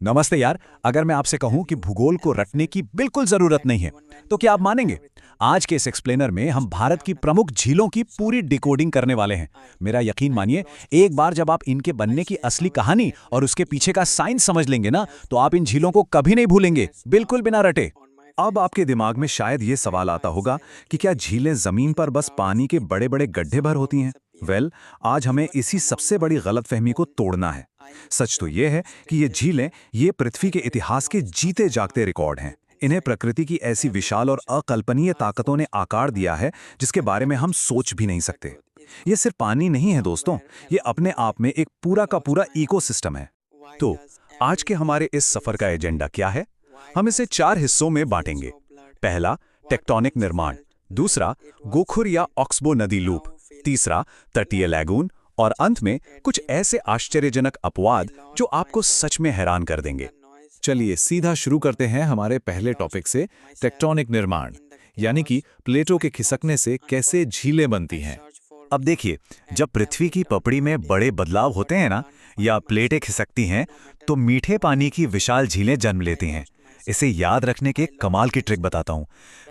नमस्ते यार। अगर मैं आपसे कहूं कि भूगोल को रटने की बिल्कुल जरूरत नहीं है, तो क्या आप मानेंगे? आज के इस एक्सप्लेनर में हम भारत की प्रमुख झीलों की पूरी डिकोडिंग करने वाले हैं। मेरा यकीन मानिए, एक बार जब आप इनके बनने की असली कहानी और उसके पीछे का साइंस समझ लेंगे ना, तो आप इन झीलों को कभी नहीं भूलेंगे, बिल्कुल बिना रटे। अब आपके दिमाग में शायद ये सवाल आता होगा कि क्या झीलें जमीन पर बस पानी के बड़े बड़े गड्ढे भर होती हैं? आज हमें इसी सबसे बड़ी गलतफहमी को तोड़ना है। सच तो ये है कि ये झीलें ये पृथ्वी के इतिहास के जीते जागते रिकॉर्ड हैं। इन्हें प्रकृति की ऐसी विशाल और अकल्पनीय ताकतों ने आकार दिया है जिसके बारे में हम सोच भी नहीं सकते। ये सिर्फ पानी नहीं है दोस्तों, ये अपने आप में एक पूरा का पूरा इकोसिस्टम है। तो आज के हमारे इस सफर का एजेंडा क्या है? हम इसे 4 हिस्सों में बांटेंगे। पहला, टेक्टोनिक निर्माण। दूसरा, गोखुर या ऑक्सबो नदी लूप। तीसरा, तटीय लैगून। और अंत में कुछ ऐसे आश्चर्यजनक अपवाद जो आपको सच में हैरान कर देंगे। चलिए सीधा शुरू करते हैं हमारे पहले टॉपिक से, टेक्टोनिक निर्माण, यानी कि प्लेटों के खिसकने से कैसे झीलें बनती हैं। अब देखिए, जब पृथ्वी की पपड़ी में बड़े बदलाव होते हैं ना, या प्लेटें खिसकती हैं, तो मीठे पानी की विशाल झीलें जन्म लेती हैं। इसे याद रखने के कमाल की ट्रिक बताता हूँ।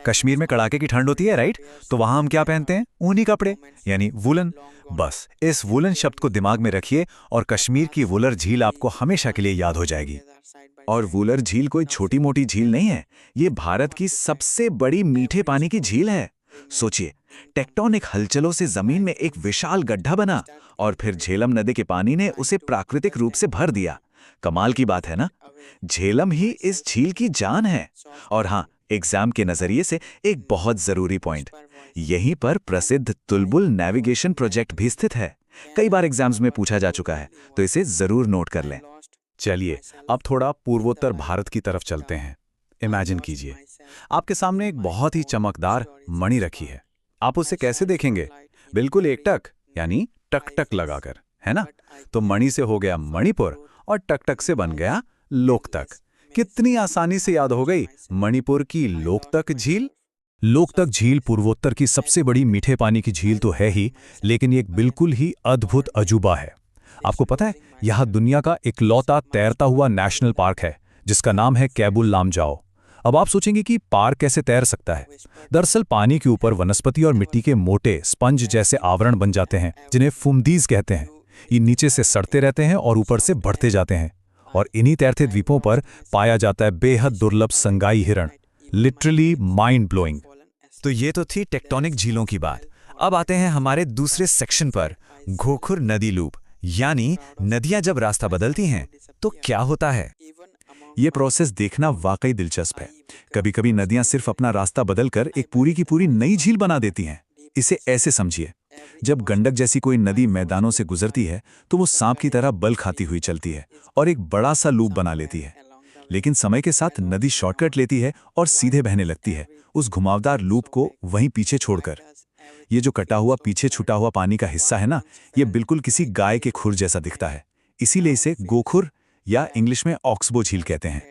कश्मीर में कड़ाके की ठंड होती है, राइट? तो वहां हम क्या पहनते हैं? ऊनी कपड़े, यानी वुलन। बस इस वुलन शब्द को दिमाग में रखिए और कश्मीर की वुलर झील आपको हमेशा के लिए याद हो जाएगी। और वुलर झील कोई छोटी मोटी झील नहीं है, ये भारत की सबसे बड़ी मीठे पानी की झील है। सोचिए, टेक्टोनिक हलचलों से जमीन में एक विशाल गड्ढा बना और फिर झेलम नदी के पानी ने उसे प्राकृतिक रूप से भर दिया। कमाल की बात है ना? झेलम ही इस झील की जान है। और हाँ, एग्जाम के नजरिए से एक बहुत जरूरी पॉइंट, यहीं पर प्रसिद्ध तुलबुल नेविगेशन प्रोजेक्ट भी स्थित है। कई बार एग्जाम्स में पूछा जा चुका है, तो इसे जरूर नोट कर लें। चलिए अब थोड़ा पूर्वोत्तर भारत की तरफ चलते हैं। इमेजिन कीजिए, आपके सामने एक बहुत ही चमकदार मणि रखी है। आप उसे कैसे देखेंगे? बिल्कुल एकटक, यानी टक-टक लगाकर, है ना? तो मणि से हो गया मणिपुर और टक-टक से बन गया लोकतक। कितनी आसानी से याद हो गई मणिपुर की लोकतक झील। लोकतक झील पूर्वोत्तर की सबसे बड़ी मीठे पानी की झील तो है ही, लेकिन ये एक बिल्कुल ही अद्भुत अजूबा है। आपको पता है, यहाँ दुनिया का इकलौता तैरता हुआ नेशनल पार्क है जिसका नाम है कैबुल लामजाओ। अब आप सोचेंगे कि पार्क कैसे तैर सकता है? दरअसल पानी के ऊपर वनस्पति और मिट्टी के मोटे स्पंज जैसे आवरण बन जाते हैं जिन्हें फुमदीज कहते हैं। ये नीचे से सड़ते रहते हैं और ऊपर से बढ़ते जाते हैं, और इन्हीं तैरते द्वीपों पर पाया जाता है बेहद दुर्लभ संगाई हिरण। Literally mind blowing. तो ये तो थी टेक्टोनिक झीलों की बात। अब आते हैं हमारे दूसरे सेक्शन पर, गोखुर नदी लूप, यानी नदियां जब रास्ता बदलती हैं तो क्या होता है। ये प्रोसेस देखना वाकई दिलचस्प है। कभी कभी नदियां सिर्फ अपना रास्ता बदलकर एक पूरी की पूरी नई झील बना देती हैं। इसे ऐसे समझिए, जब गंडक जैसी कोई नदी मैदानों से गुजरती है तो वो सांप की तरह बल खाती हुई चलती है और एक बड़ा सा लूप बना लेती है। लेकिन समय के साथ नदी शॉर्टकट लेती है और सीधे बहने लगती है, उस घुमावदार लूप को वहीं पीछे छोड़कर। ये जो कटा हुआ पीछे छूटा हुआ पानी का हिस्सा है ना, ये बिल्कुल किसी गाय के खुर जैसा दिखता है। इसीलिए इसे गोखुर या इंग्लिश में ऑक्सबो झील कहते हैं।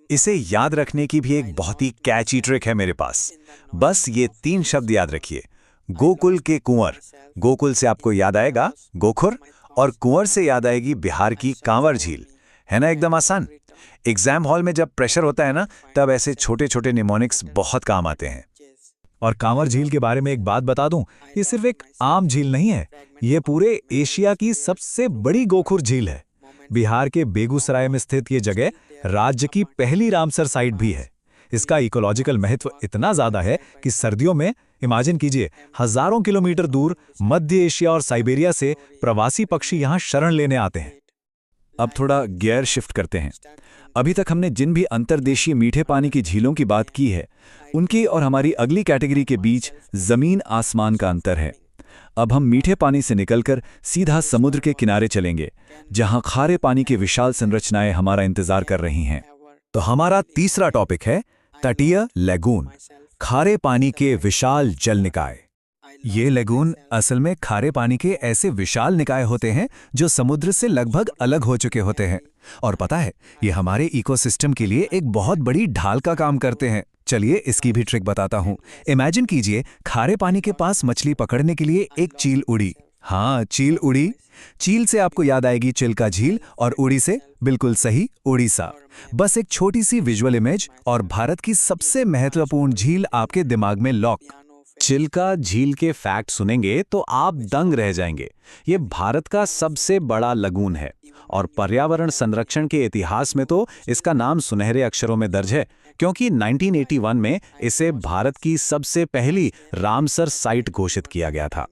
इसे याद रखने की भी एक बहुत ही कैची ट्रिक है मेरे पास। बस ये 3 शब्द याद रखिए। गोकुल के कुंवर, गोकुल से आपको याद आएगा गोखुर, और कुंवर से याद आएगी बिहार की कांवर झील। है ना एकदम आसान? एग्जाम हॉल में जब प्रेशर होता है ना, तब ऐसे छोटे छोटे निमोनिक्स बहुत काम आते हैं। और कांवर झील के बारे में एक बात बता दूं, ये सिर्फ एक आम झील नहीं है, ये पूरे एशिया की सबसे बड़ी गोखुर झील है। बिहार के बेगूसराय में स्थित ये जगह राज्य की पहली रामसर साइट भी है। इसका इकोलॉजिकल महत्व इतना ज्यादा है कि सर्दियों में इमेजिन कीजिए, हजारों किलोमीटर दूर मध्य एशिया और साइबेरिया से प्रवासी पक्षी यहाँ शरण लेने आते हैं। अब थोड़ा गियर शिफ्ट करते हैं। अभी तक हमने जिन भी अंतर्देशीय मीठे पानी की झीलों की बात की है, उनकी और हमारी अगली कैटेगरी के बीच जमीन आसमान का अंतर है। अब हम मीठे पानी से निकलकर सीधा समुद्र के किनारे चलेंगे, जहां खारे पानी की विशाल संरचनाएं हमारा इंतजार कर रही हैं। तो हमारा तीसरा टॉपिक है तटीय लैगून, खारे पानी के विशाल जल निकाय। ये लैगून असल में खारे पानी के ऐसे विशाल निकाय होते हैं जो समुद्र से लगभग अलग हो चुके होते हैं। और पता है, ये हमारे इकोसिस्टम के लिए एक बहुत बड़ी ढाल का काम करते हैं। चलिए इसकी भी ट्रिक बताता हूँ। इमेजिन कीजिए, खारे पानी के पास मछली पकड़ने के लिए एक चील उड़ी। हाँ, चील उड़ी। चील से आपको याद आएगी चिल्का झील और उड़ी से बिल्कुल सही उड़ीसा। बस एक छोटी सी विजुअल इमेज और भारत की सबसे महत्वपूर्ण झील आपके दिमाग में लॉक। चिल्का झील के फैक्ट सुनेंगे तो आप दंग रह जाएंगे। ये भारत का सबसे बड़ा लगून है और पर्यावरण संरक्षण के इतिहास में तो इसका नाम सुनहरे अक्षरों में दर्ज है, क्योंकि 1981 में इसे भारत की सबसे पहली रामसर साइट घोषित किया गया था।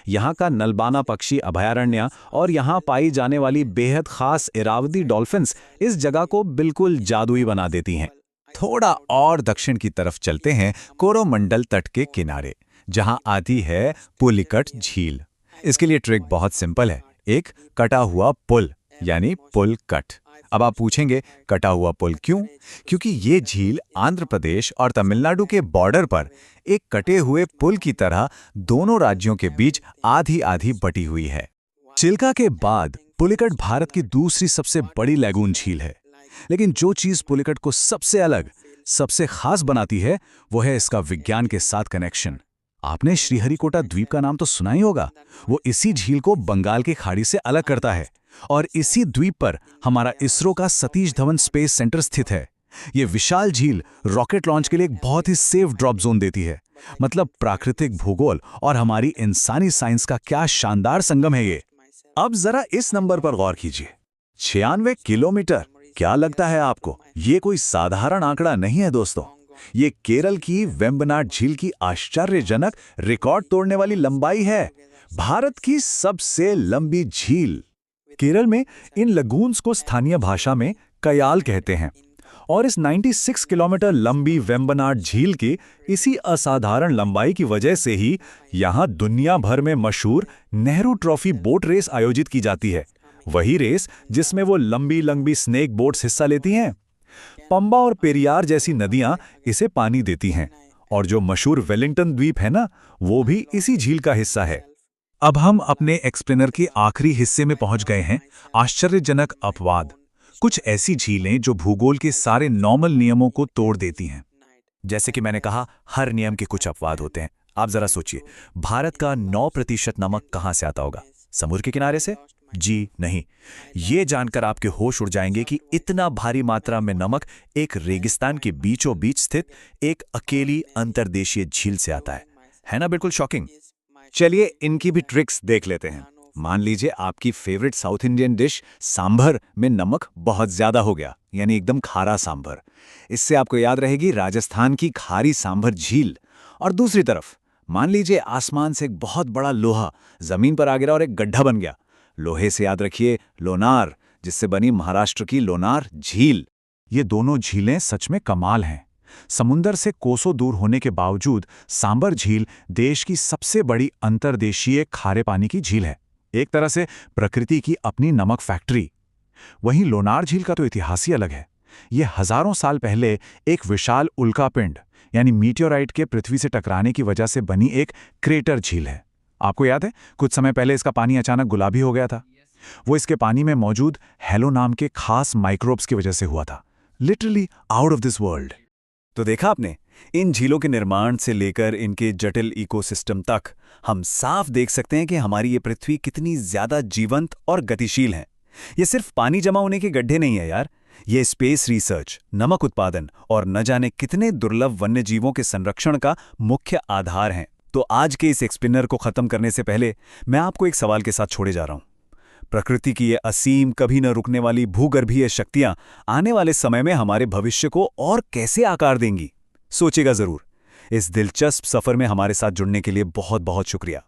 यहाँ का नलबाना पक्षी अभयारण्य और यहाँ पाई जाने वाली बेहद खास इरावदी डॉल्फिन्स इस जगह को बिल्कुल जादुई बना देती हैं। थोड़ा और दक्षिण की तरफ चलते हैं, कोरोमंडल तट के किनारे, जहाँ आती है पुलिकट झील। इसके लिए ट्रिक बहुत सिंपल है, एक कटा हुआ पुल यानी पुल कट। अब आप पूछेंगे कटा हुआ पुल क्यों? क्योंकि ये झील आंध्र प्रदेश और तमिलनाडु के बॉर्डर पर एक कटे हुए पुल की तरह दोनों राज्यों के बीच आधी आधी बटी हुई है। चिल्का के बाद पुलिकट भारत की दूसरी सबसे बड़ी लैगून झील है, लेकिन जो चीज पुलिकट को सबसे अलग, सबसे खास बनाती है वो है इसका विज्ञान के साथ कनेक्शन। आपने श्रीहरिकोटा द्वीप का नाम तो सुना ही होगा। वो इसी झील को बंगाल की खाड़ी से अलग करता है और इसी द्वीप पर हमारा इसरो का सतीश धवन स्पेस सेंटर स्थित है। ये विशाल झील रॉकेट लॉन्च के लिए एक बहुत ही सेफ ड्रॉप जोन देती है। मतलब प्राकृतिक भूगोल और हमारी इंसानी साइंस का क्या शानदार संगम है ये। अब जरा इस नंबर पर गौर कीजिए, 96 किलोमीटर। क्या लगता है आपको? ये कोई साधारण आंकड़ा नहीं है दोस्तों। ये केरल की वेम्बनाड झील की आश्चर्यजनक रिकॉर्ड तोड़ने वाली लंबाई है। भारत की सबसे लंबी झील। केरल में इन लगून्स को स्थानीय भाषा में कयाल कहते हैं और इस 96 किलोमीटर लंबी वेम्बनाड झील की इसी असाधारण लंबाई की वजह से ही यहाँ दुनिया भर में मशहूर नेहरू ट्रॉफी बोट रेस आयोजित की जाती है। वही रेस जिसमें वो लंबी लंबी स्नेक बोट्स हिस्सा लेती हैं। पंबा और पेरियार जैसी नदियां इसे पानी देती हैं और जो मशहूर वेलिंगटन द्वीप है ना, वो भी इसी झील का हिस्सा है। अब हम अपने एक्सप्लेनर के आखिरी हिस्से में पहुंच गए हैं, आश्चर्यजनक अपवाद। कुछ ऐसी झीलें जो भूगोल के सारे नॉर्मल नियमों को तोड़ देती हैं। जैसे कि मैंने कहा, हर नियम के कुछ अपवाद होते हैं। आप जरा सोचिए, भारत का 9% नमक कहां से आता होगा? समुद्र के किनारे से? जी नहीं। ये जानकर आपके होश उड़ जाएंगे कि इतना भारी मात्रा में नमक एक रेगिस्तान के बीचों बीच स्थित एक अकेली अंतर्देशीय झील से आता है ना? बिल्कुल शॉकिंग। चलिए इनकी भी ट्रिक्स देख लेते हैं। मान लीजिए आपकी favourite south Indian dish sambar में नमक बहुत ज्यादा हो गया, यानी एकदम खारा सांभर। इससे आपको याद रहेगी राजस्थान की खारी सांभर झील। और दूसरी तरफ मान लीजिए आसमान से एक बहुत बड़ा लोहा जमीन पर आ गिरा और एक गड्ढा बन गया। लोहे से याद रखिए लोनार, जिससे बनी महाराष्ट्र की लोनार झील। ये दोनों झीलें सच में कमाल हैं। समुंदर से कोसों दूर होने के बावजूद सांबर झील देश की सबसे बड़ी अंतर्देशीय खारे पानी की झील है। एक तरह से प्रकृति की अपनी नमक फैक्ट्री। वहीं लोनार झील का तो इतिहास ही अलग है। ये हजारों साल पहले एक विशाल उल्कापिंड यानी मीटियोराइट के पृथ्वी से टकराने की वजह से बनी एक क्रेटर झील है। आपको याद है, कुछ समय पहले इसका पानी अचानक गुलाबी हो गया था। वो इसके पानी में मौजूद हेलो नाम के खास माइक्रोब्स की वजह से हुआ था। Literally out of this world. तो देखा आपने, इन झीलों के निर्माण से लेकर इनके जटिल इकोसिस्टम तक हम साफ देख सकते हैं कि हमारी ये पृथ्वी कितनी ज्यादा जीवंत और गतिशील है। ये सिर्फ पानी जमा होने के गड्ढे नहीं है यार, ये स्पेस रिसर्च, नमक उत्पादन और न जाने कितने दुर्लभ वन्य जीवों के संरक्षण का मुख्य आधार हैं। तो आज के इस एक्सप्लेनर को खत्म करने से पहले मैं आपको एक सवाल के साथ छोड़े जा रहा हूं। प्रकृति की ये असीम, कभी न रुकने वाली भूगर्भीय शक्तियां आने वाले समय में हमारे भविष्य को और कैसे आकार देंगी? सोचिएगा जरूर। इस दिलचस्प सफर में हमारे साथ जुड़ने के लिए बहुत बहुत शुक्रिया।